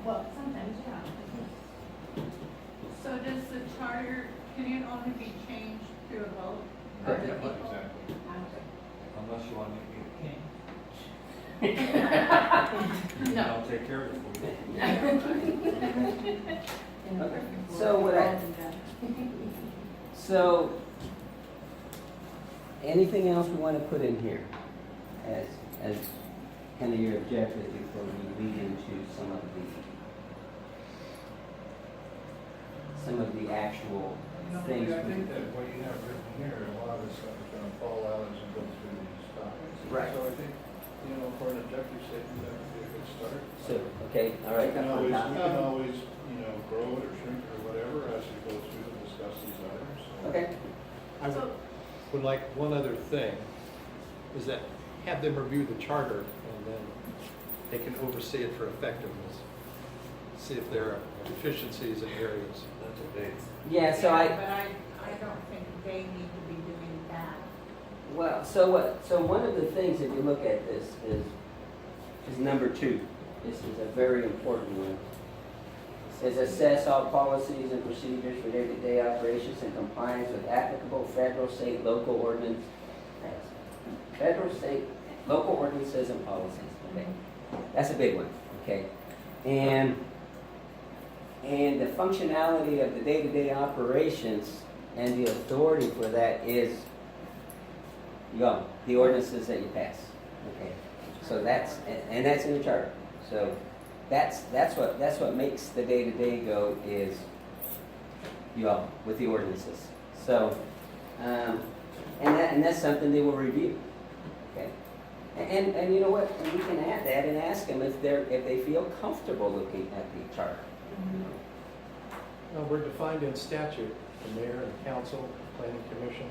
Well, sometimes, yeah. So does the charter, can it only be changed through a vote? Yeah, of the people? exactly. Unless you want to make me a king. No. I'll take care of it for you. Okay. So what so anything else we want to put in here as kind of your objective before we lead into some of the actual No, things? I think that what you have written here, a lot of this stuff is going to fall out as you go through these topics. Right. So I think, for an objective statement, that would be a good start. So, okay, all right. We can always, grow it or shrink it or whatever as we go through and discuss these items. So. Okay. I would like one other thing, is that have them review the charter and then they can oversee it for effectiveness. See if there are deficiencies in areas. That's a big. Yeah, so But I don't think they need to be doing that. well, so what? So one of the things, if you look at this, is number 2. This is a very important one. It says assess all policies and procedures for day-to-day operations in compliance with applicable federal, state, local ordinance. Federal, state, local ordinances and policies. Okay, that's a big one. Okay, and the functionality of the day-to-day operations and the authority for that is the ordinances that you pass. Okay, so that's in the charter. So that's what makes the day-to-day go is with the ordinances. So and that's something they will review. Okay, and you know what? And we can add that and ask them if they feel comfortable looking at the charter. No, we're defined in statute, the mayor and council, planning commission,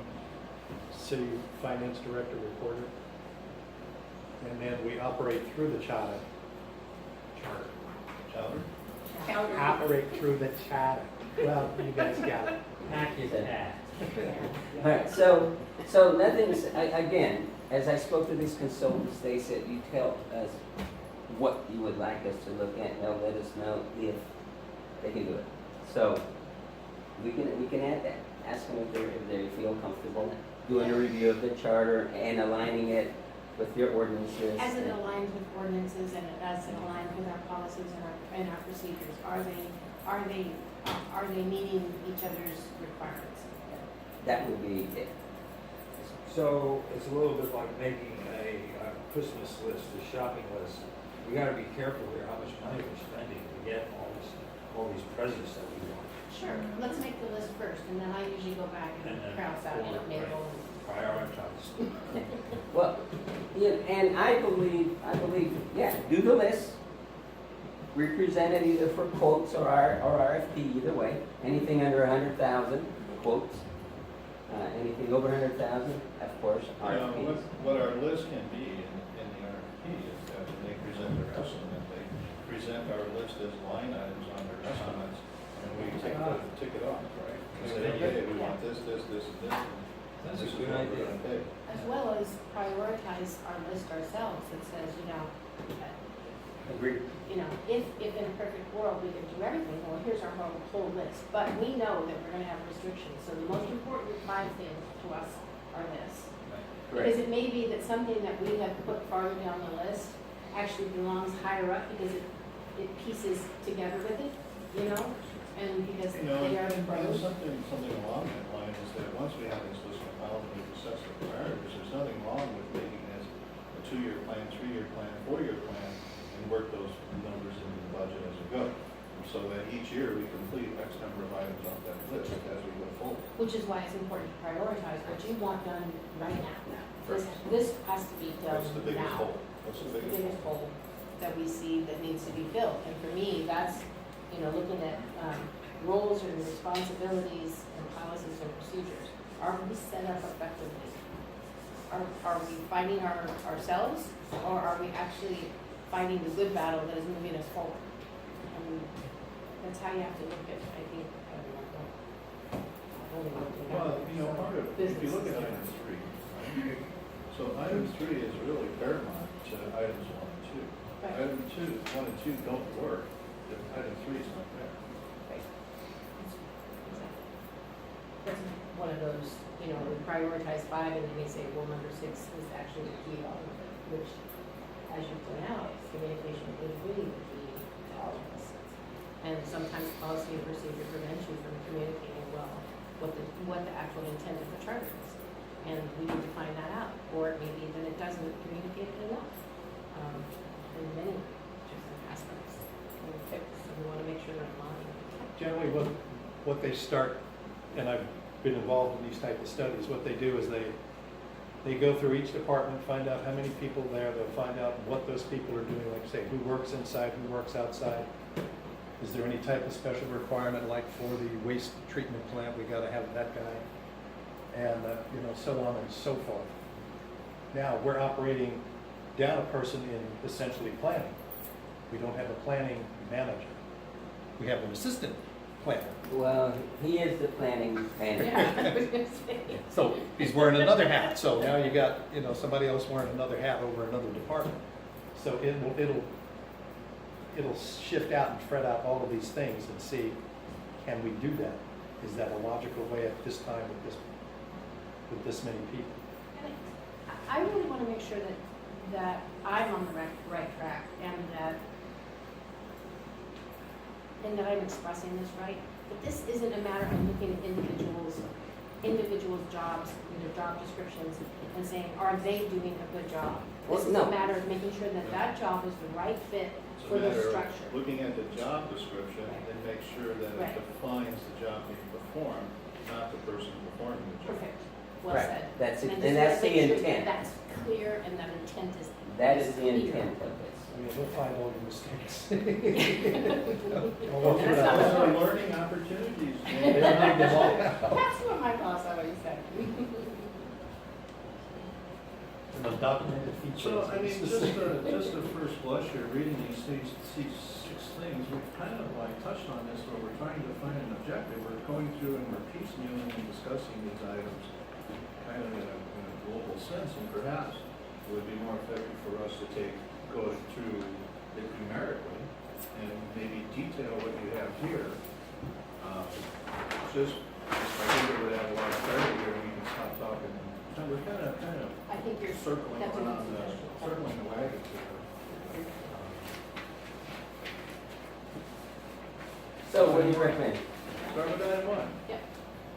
city finance director, recorder. And then we operate through the charter. Chowder? Operate through the charter. Well, you guys got it. Hack is a hack. All right, so nothing's, again, as I spoke to these consultants, they said, you tell us what you would like us to look at, and they'll let us know if they can do it. So we can add that. Ask them if they feel comfortable doing a review of the charter and aligning it with your ordinances. As it aligns with ordinances and as it aligns with our policies and our procedures, are they meeting each other's requirements? That would be it. So it's a little bit like making a Christmas list, a shopping list. We got to be careful here how much money we're spending to get all these presents that we want. Sure, let's make the list first, and then I usually go back and cross out Mabel. Prioritize. Well, yeah, and I believe, yeah, do the list. We present it either for quotes or RFP, either way. Anything under 100,000, quotes. Anything over 100,000, of course, RFPs. What our list can be in the RFP is that when they present their estimate, they present our list as line items on their estimates, and we tick it off, right? We say, okay, we want this, and this. That's This a is good what we're idea. gonna pay. As well as prioritize our list ourselves that says, Agreed. if in a perfect world we could do everything, well, here's our whole list. But we know that we're gonna have restrictions, so the most important 5 things to us are this. Because it may be that something that we have put farther down the list actually belongs higher up because it pieces together with it, and because they are the pros. Something along that line is that once we have this list compiled and we've assessed the priorities, there's nothing wrong with making this a 2-year plan, 3-year plan, 4-year plan, and work those numbers into the budget as we go. So that each year we complete X number of items off that list as we go forward. Which is why it's important to prioritize what you want done right now. This has to be done What's the biggest now. hole? What's the biggest Biggest hole that we see that needs to be filled. And for me, that's, looking at roles and responsibilities and policies and procedures. Are we set up effectively? Are we fighting ourselves, or are we actually fighting the good battle that is moving us forward? And that's how you have to look at, I think, Well, part of, if you look at item 3, right? So item 3 is really paramount to items 1 and 2. Right. Item 1 and 2 don't work item 3 is not there. Right. That's one of those, you know, we prioritize 5 and then we say, well, number 6 is actually the key element, which, as you point out, communication is really the key to all of this. And sometimes policy and procedure prevents you from communicating well what the actual intent of the charter is. And we need to find that out, or maybe then it doesn't communicate it enough, in many different aspects. So we want to make sure they're in line. Generally, what they start, and I've been involved in these type of studies, what they do is they go through each department, find out how many people there, they'll find out what those people are doing, like say, who works inside, who works outside. Is there any type of special requirement, like for the waste treatment plant, we gotta have that guy, and, you know, so on and so forth. Now, we're operating down a person in essentially planning. We don't have a planning manager. We have an assistant planner. Well, he is the planning manager. Yeah, I was gonna say. So he's wearing another hat, so now you got, you know, somebody else wearing another hat over another department. So it'll shift out and spread out all of these things and see, can we do that? Is that a logical way at this time with this many people? And I really want to make sure that I'm on the right track and that I'm expressing this right. But this isn't a matter of looking at individuals' jobs, their job descriptions, and saying, are they doing a good job? Well, This is no. a matter of making sure that that job is the right fit It's for a the matter of structure. looking at the job description Right. and make sure that Right. it defines the job being performed, not the person performing the job. Perfect, well Right. said. That's it, I and just that's wanna the make sure that intent. That's clear and that intent is. That is the clear. intent of this. I mean, we'll find all the mistakes. And that's not Those are what- learning opportunities. They'll dig them all out. That's what my boss always said. And the documented features. So, I mean, just a first blush here, reading these 6 things, we've kind of like touched on this, where we're trying to find an objective. We're going through and we're piecemealing and discussing these items kind of in a global sense, and perhaps it would be more effective for us to go through it numerically and maybe detail what you have here. I think it would have a lot of clarity here, we can stop talking. And we're kind of I think you're, circling that's a good around, suggestion. circling the wagons here. So what do you recommend? Start with item 1. Yeah.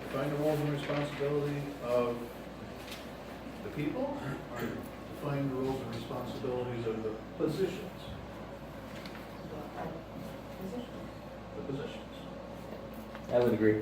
Define the roles and responsibility of the people, or define the roles and responsibilities of the positions. Position. The positions. I would agree.